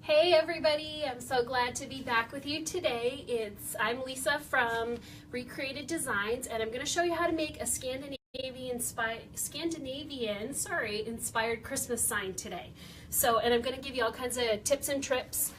Hey everybody, I'm so glad to be back with you today. I'm Lisa from Recreated Designs, and I'm going to show you how to make a Scandinavian inspired Christmas sign today. And I'm going to give you all kinds of tips and tricks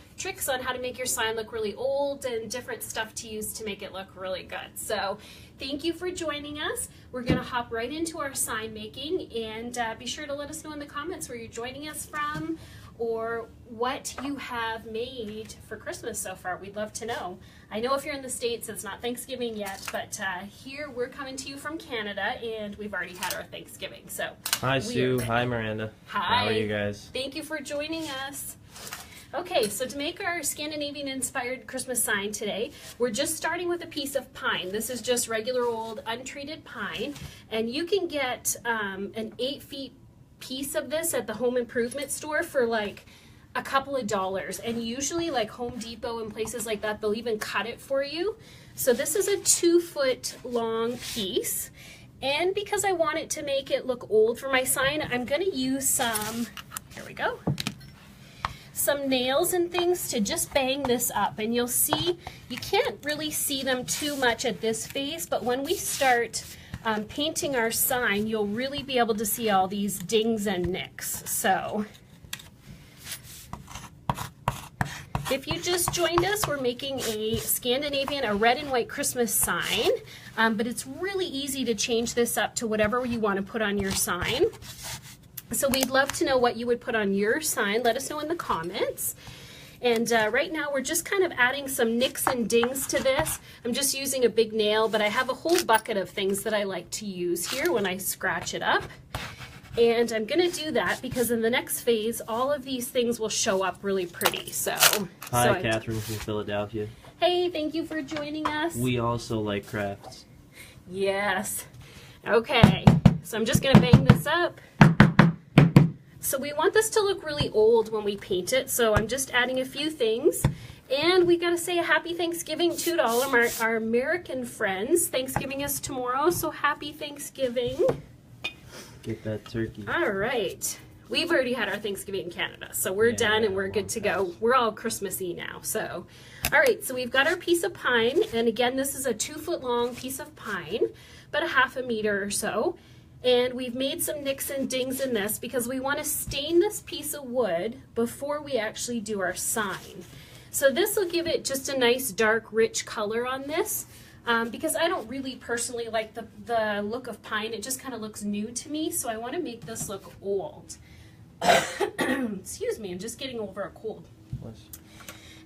on how to make your sign look really old and different stuff to use to make it look really good. So thank you for joining us. We're going to hop right into our sign making, and be sure to let us know in the comments where you're joining us from or what you have made for Christmas so far. We'd love to know. I know if you're in the States, it's not Thanksgiving yet, but here we're coming to you from Canada, and we've already had our Thanksgiving. So hi Sue, hi Miranda. Hi. How are you guys? Thank you for joining us. Okay, so to make our Scandinavian inspired Christmas sign today, we're just starting with a piece of pine. This is just regular old untreated pine, and you can get an 8 feet piece of this at the home improvement store for like a couple of dollars, and usually like Home Depot and places like that, they'll even cut it for you. So this is a 2 foot long piece, and because I want it to make it look old for my sign, I'm going to use some, here we go, some nails and things to just bang this up. And you'll see, you can't really see them too much at this phase, but when we start painting our sign, you'll really be able to see all these dings and nicks. So if you just joined us, we're making a red and white Christmas sign, but it's really easy to change this up to whatever you want to put on your sign. So we'd love to know what you would put on your sign. Let us know in the comments. And right now we're just kind of adding some nicks and dings to this. I'm just using a big nail, but I have a whole bucket of things that I like to use here when I scratch it up. And I'm going to do that because in the next phase, all of these things will show up really pretty. Hi, Catherine from Philadelphia. Hey, thank you for joining us. We also like crafts. Yes. Okay, so I'm just going to bang this up. So we want this to look really old when we paint it, so I'm just adding a few things. And we got to say a happy Thanksgiving too to all of our American friends. Thanksgiving is tomorrow, so happy Thanksgiving. Get that turkey. All right. We've already had our Thanksgiving in Canada, so we're done and we're good to go. We're all Christmassy now. So, all right, so we've got our piece of pine, and again, this is a 2 foot long piece of pine, about a half a meter or so. And we've made some nicks and dings in this because we want to stain this piece of wood before we actually do our sign. So this will give it just a nice dark rich color on this because I don't really personally like the look of pine. It just kind of looks new to me, so I want to make this look old. Excuse me, I'm just getting over a cold.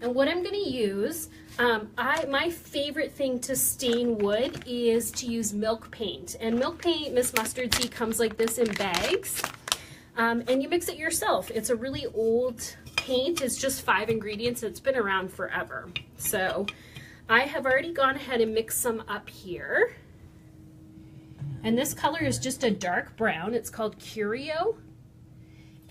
And what I'm going to use, my favorite thing to stain wood is to use milk paint. And milk paint, Miss Mustard Seed, comes like this in bags. And you mix it yourself. It's a really old paint. It's just 5 ingredients. It's been around forever. So I have already gone ahead and mixed some up here. And this color is just a dark brown. It's called Curio.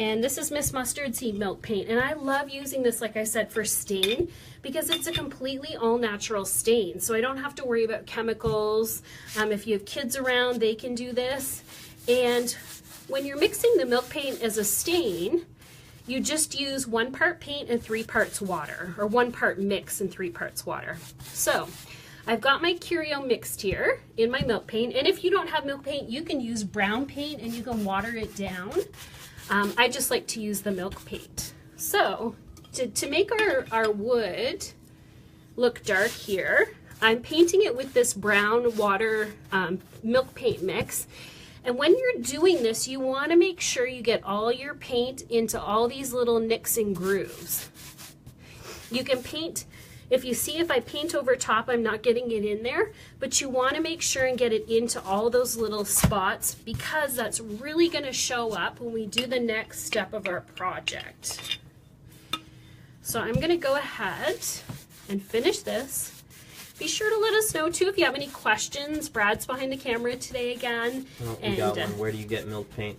And this is Miss Mustard Seed milk paint, and I love using this, like I said, for stain because it's a completely all-natural stain, so I don't have to worry about chemicals. If you have kids around, they can do this. And when you're mixing the milk paint as a stain, you just use 1 part paint and 3 parts water, or 1 part mix and 3 parts water. So I've got my Curio mixed here in my milk paint, and if you don't have milk paint, you can use brown paint and you can water it down. I just like to use the milk paint. So to make our wood look dark here, I'm painting it with this brown water milk paint mix. And when you're doing this, you want to make sure you get all your paint into all these little nicks and grooves. You can paint, if you see if I paint over top, I'm not getting it in there, but you want to make sure and get it into all those little spots because that's really going to show up when we do the next step of our project. So I'm going to go ahead and finish this. Be sure to let us know too if you have any questions. Brad's behind the camera today again. Oh, you got one. Where do you get milk paint?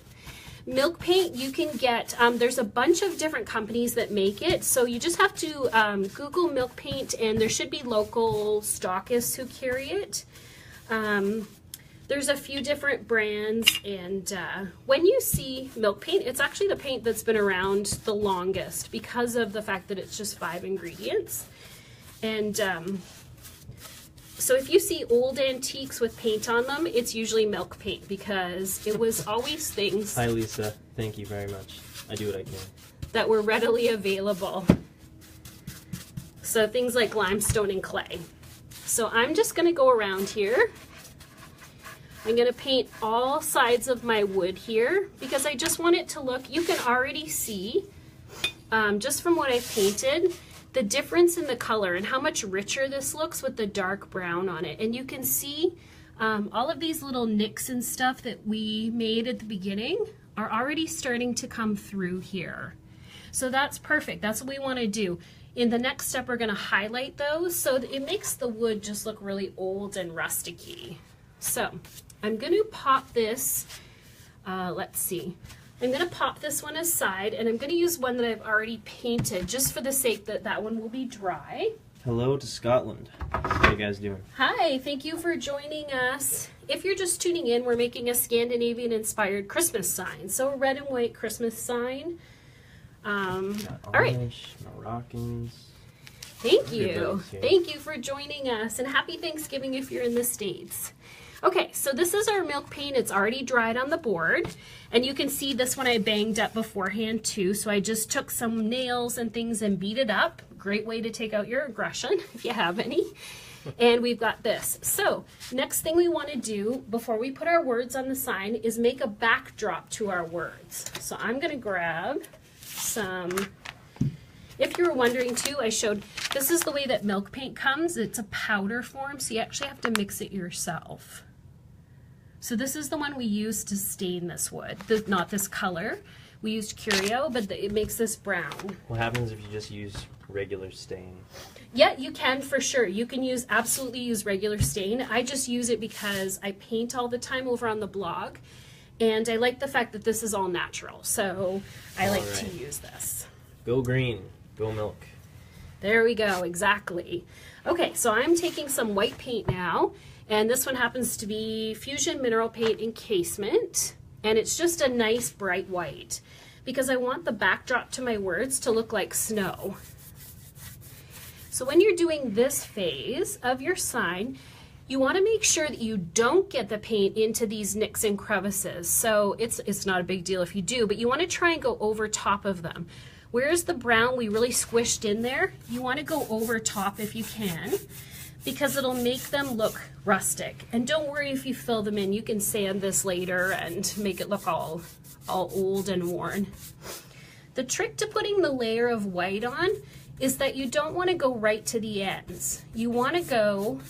Milk paint you can get, there's a bunch of different companies that make it, so you just have to Google milk paint and there should be local stockists who carry it. There's a few different brands, and when you see milk paint, it's actually the paint that's been around the longest because of the fact that it's just 5 ingredients. And so if you see old antiques with paint on them, it's usually milk paint because it was always things. Hi Lisa, thank you very much. I do what I can. That were readily available. So things like limestone and clay. So I'm just going to go around here. I'm going to paint all sides of my wood here because I just want it to look, you can already see, just from what I painted, the difference in the color and how much richer this looks with the dark brown on it. And you can see all of these little nicks and stuff that we made at the beginning are already starting to come through here. So that's perfect. That's what we want to do. In the next step, we're going to highlight those so that it makes the wood just look really old and rusticy. So I'm going to pop this, let's see, I'm going to pop this one aside, and I'm going to use one that I've already painted just for the sake that that one will be dry. Hello to Scotland. How are you guys doing? Hi, thank you for joining us. If you're just tuning in, we're making a Scandinavian Inspired Christmas sign. So a red and white Christmas sign. All right. Moroccans. Thank you. Thank you for joining us, and happy Thanksgiving if you're in the States. Okay, so this is our milk paint. It's already dried on the board, and you can see this one I banged up beforehand too. So I just took some nails and things and beat it up. Great way to take out your aggression if you have any. And we've got this. So next thing we want to do before we put our words on the sign is make a backdrop to our words. So I'm going to grab some, if you were wondering too, I showed, this is the way that milk paint comes. It's a powder form, so you actually have to mix it yourself. So this is the one we used to stain this wood, not this color. We used Curio, but it makes this brown. What happens if you just use regular stain? Yeah, you can for sure. You can absolutely use regular stain. I just use it because I paint all the time over on the blog, and I like the fact that this is all natural. So I like to use this. Go green, go milk. There we go, exactly. Okay, so I'm taking some white paint now, and this one happens to be Fusion Mineral Paint Encasement, and it's just a nice bright white because I want the backdrop to my words to look like snow. So when you're doing this phase of your sign, you want to make sure that you don't get the paint into these nicks and crevices. So it's not a big deal if you do, but you want to try and go over top of them. Where's the brown we really squished in there? You want to go over top if you can, because it'll make them look rustic. And don't worry if you fill them in. You can sand this later and make it look all old and worn. The trick to putting the layer of white on is that you don't want to go right to the ends. You want to go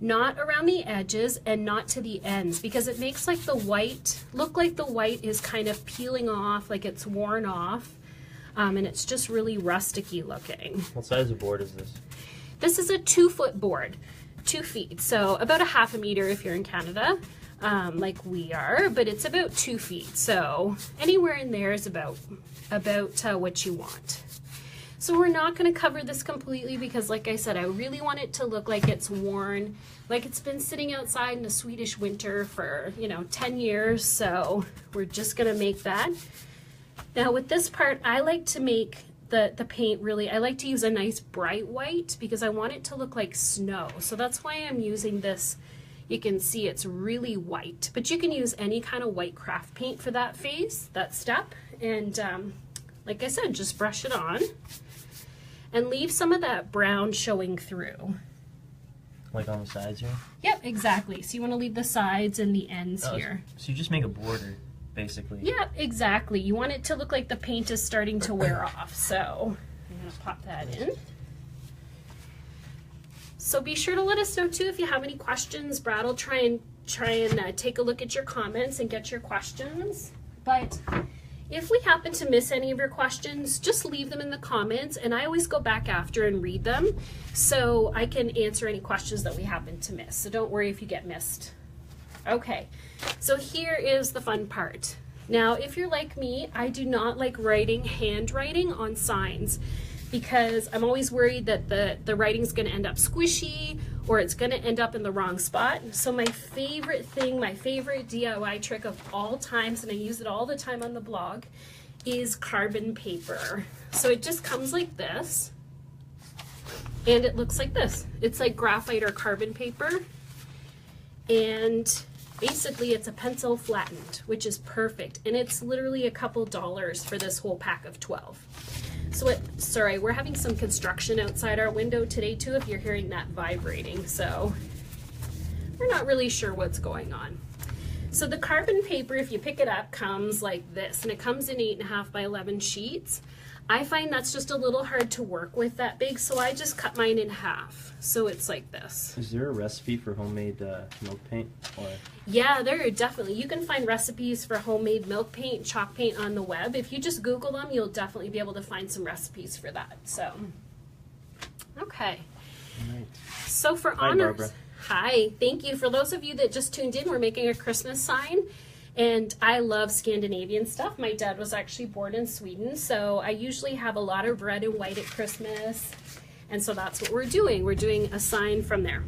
not around the edges and not to the ends, because it makes like the white look like the white is kind of peeling off, like it's worn off, and it's just really rusticy looking. What size of board is this? This is a 2-foot board, 2 feet, so about a half a meter if you're in Canada, like we are, but it's about 2 feet, so anywhere in there is about what you want. So we're not going to cover this completely because, like I said, I really want it to look like it's worn, like it's been sitting outside in a Swedish winter for, 10 years. So we're just going to make that. Now with this part, I like to make the paint really, I like to use a nice bright white because I want it to look like snow. So that's why I'm using this. You can see it's really white, but you can use any kind of white craft paint for that phase, that step. And like I said, just brush it on. And leave some of that brown showing through. Like on the sides here? Yep, exactly. So you want to leave the sides and the ends here. So you just make a border, basically. Yeah, exactly. You want it to look like the paint is starting to wear off. So I'm going to pop that in. So be sure to let us know too if you have any questions. Brad will try and take a look at your comments and get your questions. But if we happen to miss any of your questions, just leave them in the comments, and I always go back after and read them so I can answer any questions that we happen to miss. So don't worry if you get missed. Okay, so here is the fun part. Now, if you're like me, I do not like handwriting on signs because I'm always worried that the writing's going to end up squishy or it's going to end up in the wrong spot. So my favorite thing, my favorite DIY trick of all times, and I use it all the time on the blog, is carbon paper. So it just comes like this, and it looks like this. It's like graphite or carbon paper, and basically it's a pencil flattened, which is perfect, and it's literally a couple dollars for this whole pack of 12. So sorry, we're having some construction outside our window today too, if you're hearing that vibrating, so we're not really sure what's going on. So the carbon paper, if you pick it up, comes like this, and it comes in 8.5 by 11 sheets. I find that's just a little hard to work with that big, so I just cut mine in half. So it's like this. Is there a recipe for homemade milk paint? Or? Yeah, there are definitely. You can find recipes for homemade milk paint, chalk paint on the web. If you just Google them, you'll definitely be able to find some recipes for that. So, okay. All right. So for Hi, honors, Barbara. Hi, thank you. For those of you that just tuned in, we're making a Christmas sign. And I love Scandinavian stuff. My dad was actually born in Sweden, so I usually have a lot of red and white at Christmas. And so that's what we're doing. We're doing a sign from there.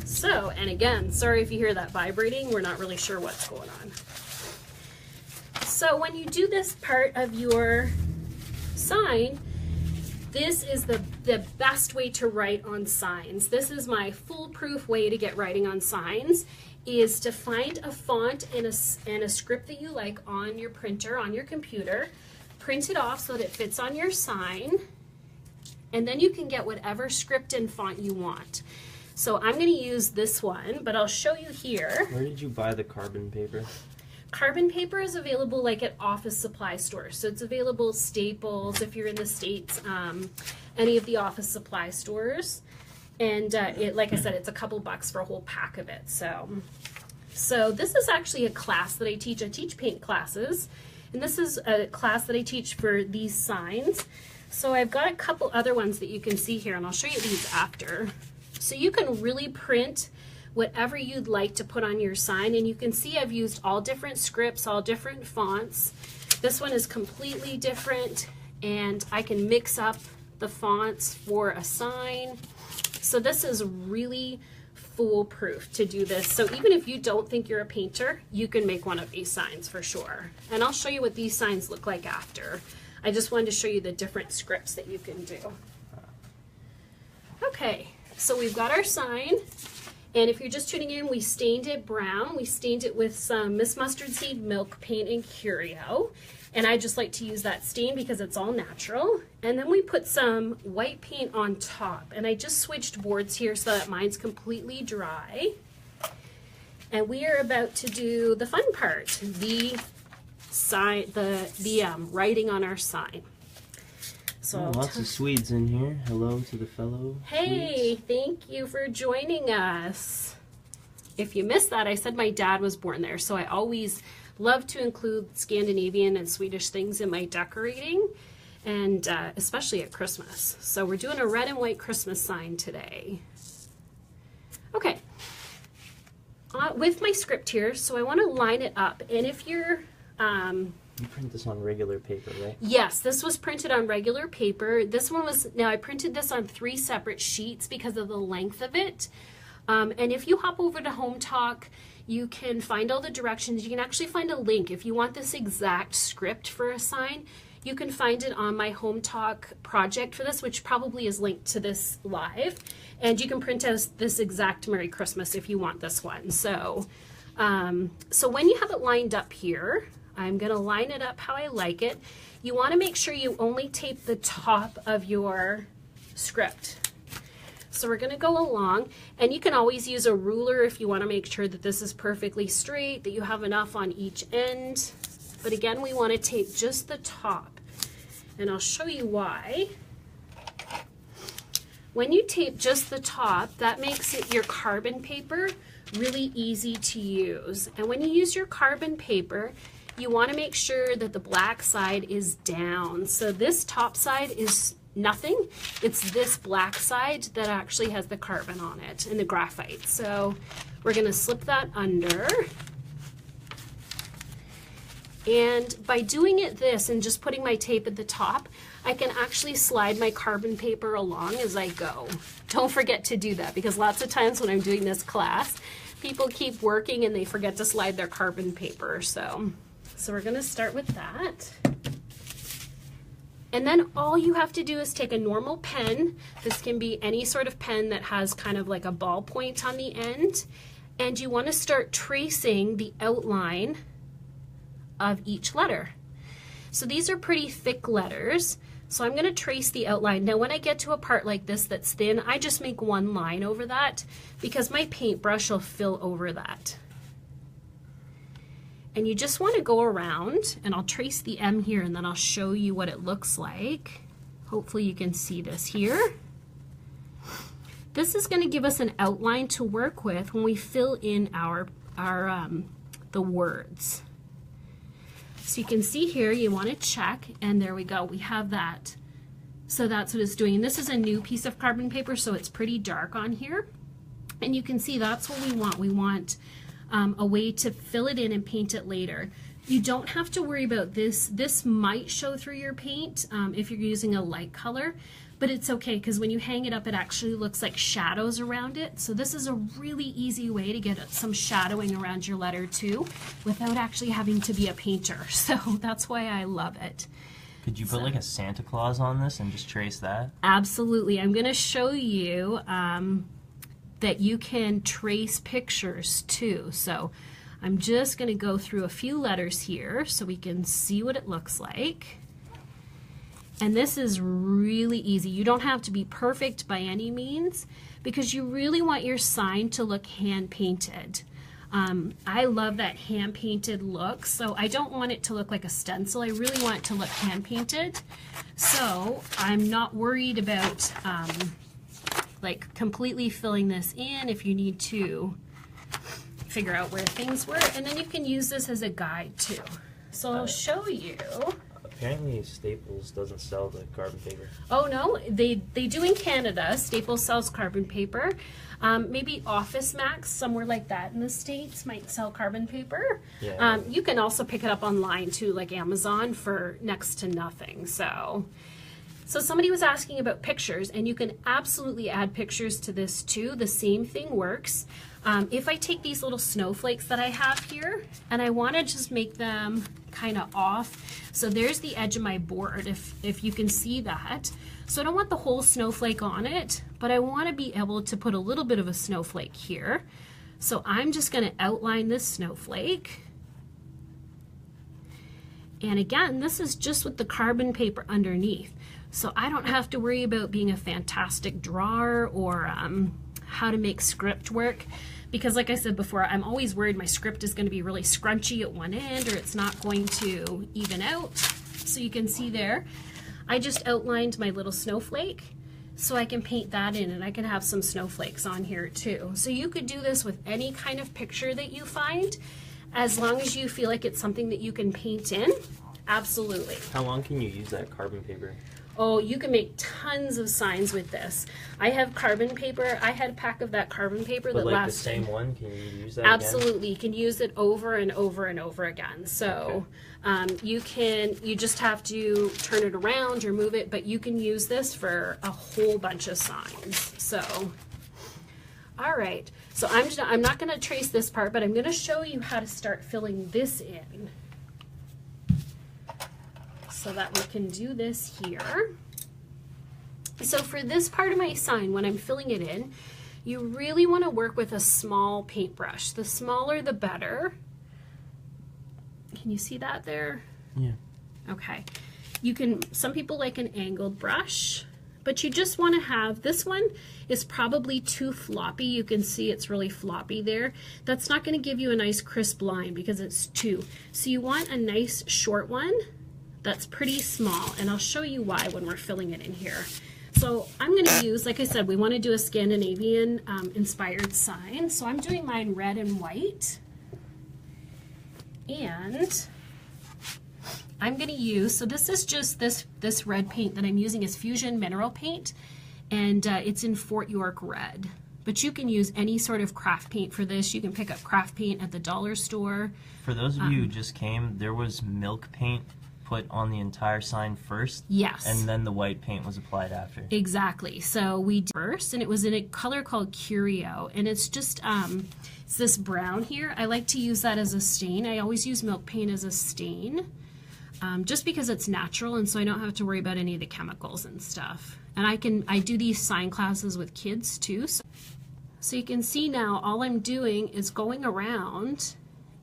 So, and again, sorry if you hear that vibrating. We're not really sure what's going on. So when you do this part of your sign, this is the best way to write on signs. This is my foolproof way to get writing on signs, is to find a font and a script that you like on your printer, on your computer, print it off so that it fits on your sign, and then you can get whatever script and font you want. So I'm going to use this one, but I'll show you here. Where did you buy the carbon paper? Carbon paper is available like at office supply stores. So it's available at Staples, if you're in the States, any of the office supply stores. And like I said, it's a couple bucks for a whole pack of it. So this is actually a class that I teach. I teach paint classes, and this is a class that I teach for these signs. So I've got a couple other ones that you can see here, and I'll show you these after. So you can really print whatever you'd like to put on your sign, and you can see I've used all different scripts, all different fonts. This one is completely different, and I can mix up the fonts for a sign. So this is really foolproof to do this. So even if you don't think you're a painter, you can make one of these signs for sure. And I'll show you what these signs look like after. I just wanted to show you the different scripts that you can do. Okay, so we've got our sign. And if you're just tuning in, we stained it brown. We stained it with some Miss Mustard Seed milk paint and Curio. And I just like to use that stain because it's all natural. And then we put some white paint on top. And I just switched boards here so that mine's completely dry. And we are about to do the fun part, the sign, the writing on our sign. So lots of Swedes in here. Hello to the fellow Hey, Swedes. thank you for joining us. If you missed that, I said my dad was born there, so I always love to include Scandinavian and Swedish things in my decorating, and especially at Christmas. So we're doing a red and white Christmas sign today. Okay, with my script here, so I want to line it up, and if you're You print this on regular paper, right? yes, this was printed on regular paper. This one was, now I printed this on 3 separate sheets because of the length of it. And if you hop over to Home Talk, you can find all the directions. You can actually find a link. If you want this exact script for a sign, you can find it on my Home Talk project for this, which probably is linked to this live. And you can print out this exact Merry Christmas if you want this one. So, so when you have it lined up here, I'm going to line it up how I like it. You want to make sure you only tape the top of your script. So we're going to go along, and you can always use a ruler if you want to make sure that this is perfectly straight, that you have enough on each end. But again, we want to tape just the top, and I'll show you why. When you tape just the top, that makes it your carbon paper really easy to use. And when you use your carbon paper, you want to make sure that the black side is down. So this top side is nothing. It's this black side that actually has the carbon on it and the graphite. So we're going to slip that under. And by doing it this and just putting my tape at the top, I can actually slide my carbon paper along as I go. Don't forget to do that, because lots of times when I'm doing this class, people keep working and they forget to slide their carbon paper. So we're gonna start with that. And then all you have to do is take a normal pen. This can be any sort of pen that has kind of like a ballpoint on the end. And you want to start tracing the outline of each letter. So these are pretty thick letters. So I'm going to trace the outline. Now when I get to a part like this that's thin, I just make one line over that because my paintbrush will fill over that. And you just want to go around, and I'll trace the M here and then I'll show you what it looks like. Hopefully you can see this here. This is going to give us an outline to work with when we fill in the words. So you can see here, you want to check, and there we go, we have that. So that's what it's doing. This is a new piece of carbon paper, so it's pretty dark on here. And you can see that's what we want. We want a way to fill it in and paint it later. You don't have to worry about this. This might show through your paint if you're using a light color, but it's okay because when you hang it up, it actually looks like shadows around it. So this is a really easy way to get some shadowing around your letter too without actually having to be a painter. So that's why I love it. Could you put like a Santa Claus on this and just trace that? Absolutely. I'm going to show you that you can trace pictures too. So I'm just going to go through a few letters here so we can see what it looks like. And this is really easy. You don't have to be perfect by any means because you really want your sign to look hand painted. I love that hand painted look, so I don't want it to look like a stencil. I really want it to look hand painted. So I'm not worried about like completely filling this in if you need to figure out where things were. And then you can use this as a guide too. So I'll show you. Apparently Staples doesn't sell the carbon paper. Oh no, they do in Canada. Staples sells carbon paper. Maybe Office Max, somewhere like that in the States, might sell carbon paper. Yeah. You can also pick it up online too, like Amazon, for next to nothing. So somebody was asking about pictures, and you can absolutely add pictures to this too. The same thing works. If I take these little snowflakes that I have here, and I want to just make them kind of off, so there's the edge of my board, if you can see that. So I don't want the whole snowflake on it, but I want to be able to put a little bit of a snowflake here. So I'm just going to outline this snowflake. And again, this is just with the carbon paper underneath. So I don't have to worry about being a fantastic drawer or how to make script work. Because like I said before, I'm always worried my script is going to be really scrunchy at one end or it's not going to even out. So you can see there, I just outlined my little snowflake so I can paint that in, and I can have some snowflakes on here too. So you could do this with any kind of picture that you find, as long as you feel like it's something that you can paint in. Absolutely. How long can you use that carbon paper? Oh, you can make tons of signs with this. I have carbon paper. I had a pack of that carbon paper that lasted. The same one, can you use that Absolutely. again? You can use it over and over and over again. So you just have to turn it around or move it, but you can use this for a whole bunch of signs. So, all right. So I'm not going to trace this part, but I'm going to show you how to start filling this in, so that we can do this here. So for this part of my sign, when I'm filling it in, you really want to work with a small paintbrush. The smaller the better. Can you see that there? Yeah. Okay. You can, some people like an angled brush, but you just want to have, this one is probably too floppy. You can see it's really floppy there. That's not going to give you a nice crisp line because it's too. So you want a nice short one that's pretty small, and I'll show you why when we're filling it in here. So I'm going to use, like I said, we want to do a Scandinavian inspired sign. So I'm doing mine red and white. And I'm going to use, so this is just this red paint that I'm using is Fusion Mineral Paint, and it's in Fort York Red. But you can use any sort of craft paint for this. You can pick up craft paint at the dollar store. For those of you who just came, there was milk paint put on the entire sign first. Yes. And then the white paint was applied after. Exactly. So we did first, and it was in a color called Curio, and it's just it's this brown here. I like to use that as a stain. I always use milk paint as a stain, just because it's natural, and so I don't have to worry about any of the chemicals and stuff. And I do these sign classes with kids too. So you can see now all I'm doing is going around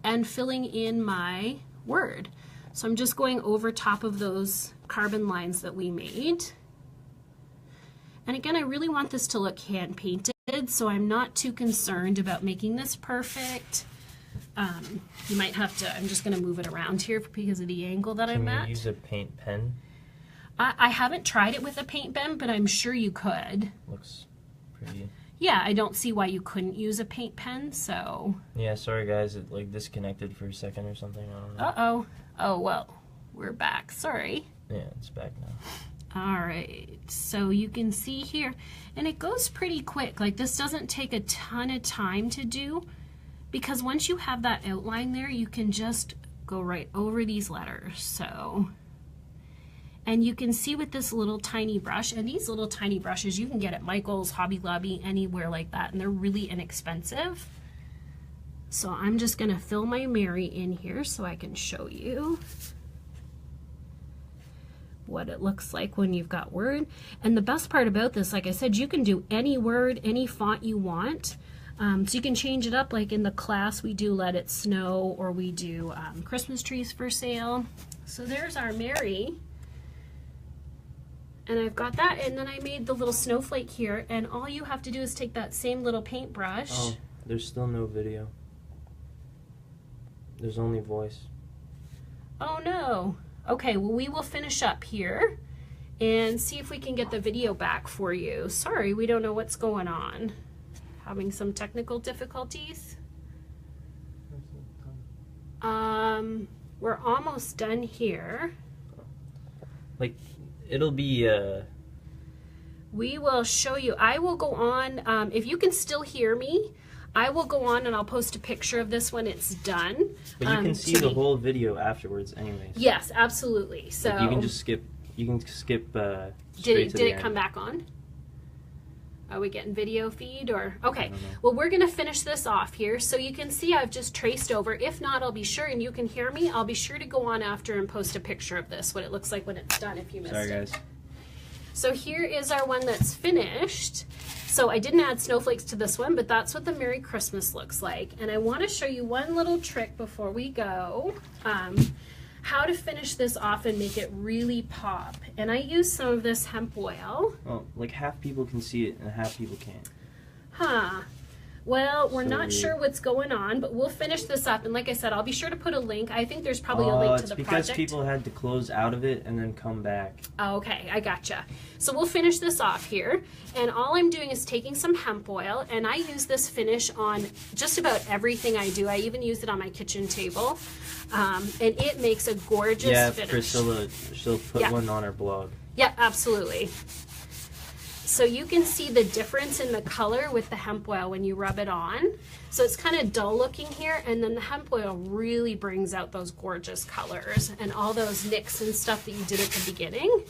and filling in my word. So I'm just going over top of those carbon lines that we made. And again, I really want this to look hand painted, so I'm not too concerned about making this perfect. You might have to, I'm just going to move it around here because of the angle that I'm at. Can you use a paint pen? I haven't tried it with a paint pen, but I'm sure you could. Looks pretty. Yeah, I don't see why you couldn't use a paint pen, so. Yeah, sorry guys, it like disconnected for a second or something. I don't know. Uh-oh. Oh, well, we're back. Sorry. Yeah, it's back now. All right, so you can see here, and it goes pretty quick. Like, this doesn't take a ton of time to do, because once you have that outline there, you can just go right over these letters. So, and you can see with this little tiny brush, and these little tiny brushes you can get at Michael's, Hobby Lobby, anywhere like that, and they're really inexpensive. So I'm just gonna fill my Mary in here so I can show you what it looks like when you've got word. And the best part about this, like I said, you can do any word, any font you want. So you can change it up, like in the class we do Let It Snow, or we do Christmas trees for sale. So there's our Mary. And I've got that, and then I made the little snowflake here, and all you have to do is take that same little paintbrush. Oh, there's still no video. There's only voice. Oh no. Okay, well we will finish up here and see if we can get the video back for you. Sorry, we don't know what's going on. Having some technical difficulties. We're almost done here. Like, it'll be we will show you. I will go on, if you can still hear me, I will go on and I'll post a picture of this when it's done. But you can see the whole video afterwards anyways. Yes, absolutely. So like you can just skip, straight did to it come back on? Are we getting video feed or? Okay, well we're gonna finish this off here. So you can see I've just traced over. If not, I'll be sure, and you can hear me, I'll be sure to go on after and post a picture of this, what it looks like when it's done if you missed it. Sorry guys. So here is our one that's finished. So I didn't add snowflakes to this one, but that's what the Merry Christmas looks like. And I want to show you one little trick before we go, how to finish this off and make it really pop. And I use some of this hemp oil. Well, like half people can see it and half people can't. Huh. Well, we're So not weird. sure what's going on, but we'll finish this up. And like I said, I'll be sure to put a link. I think there's probably a link to the project. It's because people had to close out of it and then come back. Oh, okay, I gotcha. So we'll finish this off here. And all I'm doing is taking some hemp oil, and I use this finish on just about everything I do. I even use it on my kitchen table. And it makes a gorgeous finish. Priscilla, she'll put one on her blog. Yeah, absolutely. So you can see the difference in the color with the hemp oil when you rub it on. So it's kind of dull looking here, and then the hemp oil really brings out those gorgeous colors and all those nicks and stuff that you did at the beginning.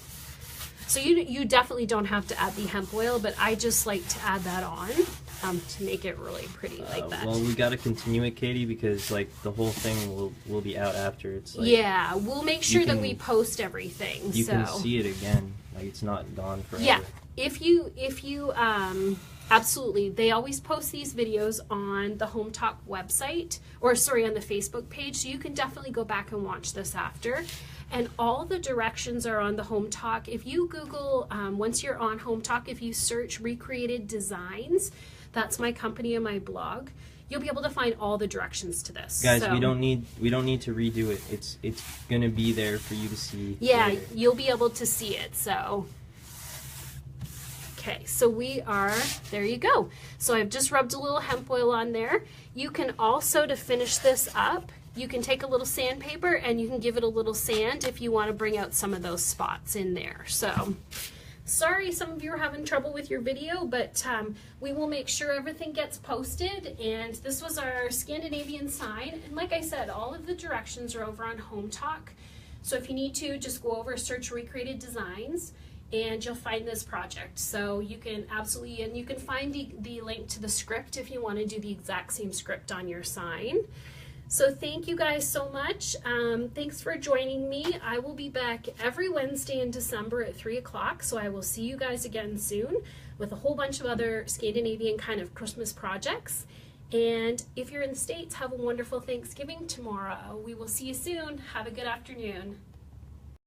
So you definitely don't have to add the hemp oil, but I just like to add that on to make it really pretty like that. Well, we got to continue it, Katie, because like the whole thing will be out after. It's like, yeah, we'll make sure that we post everything. You can see it again. Like it's not gone forever. Yeah. If you absolutely, they always post these videos on the Home Talk website, or sorry, on the Facebook page, so you can definitely go back and watch this after. And all the directions are on the Home Talk. If you Google, once you're on Home Talk, if you search Recreated Designs, that's my company and my blog, you'll be able to find all the directions to this. Guys, so, we don't need to redo it. It's gonna be there for you to see. Yeah, later. you'll be able to see it. So. Okay, so we are, there you go. So I've just rubbed a little hemp oil on there. You can also, to finish this up, you can take a little sandpaper and you can give it a little sand if you want to bring out some of those spots in there. So Sorry some of you are having trouble with your video, but we will make sure everything gets posted. And this was our Scandinavian sign. And like I said, all of the directions are over on Home Talk. So if you need to, just go over, search recreated designs, and you'll find this project. So you can absolutely, and you can find the link to the script if you want to do the exact same script on your sign. So thank you guys so much. Thanks for joining me. I will be back every Wednesday in December at 3 o'clock. So I will see you guys again soon with a whole bunch of other Scandinavian kind of Christmas projects. And if you're in the States, have a wonderful Thanksgiving tomorrow. We will see you soon. Have a good afternoon.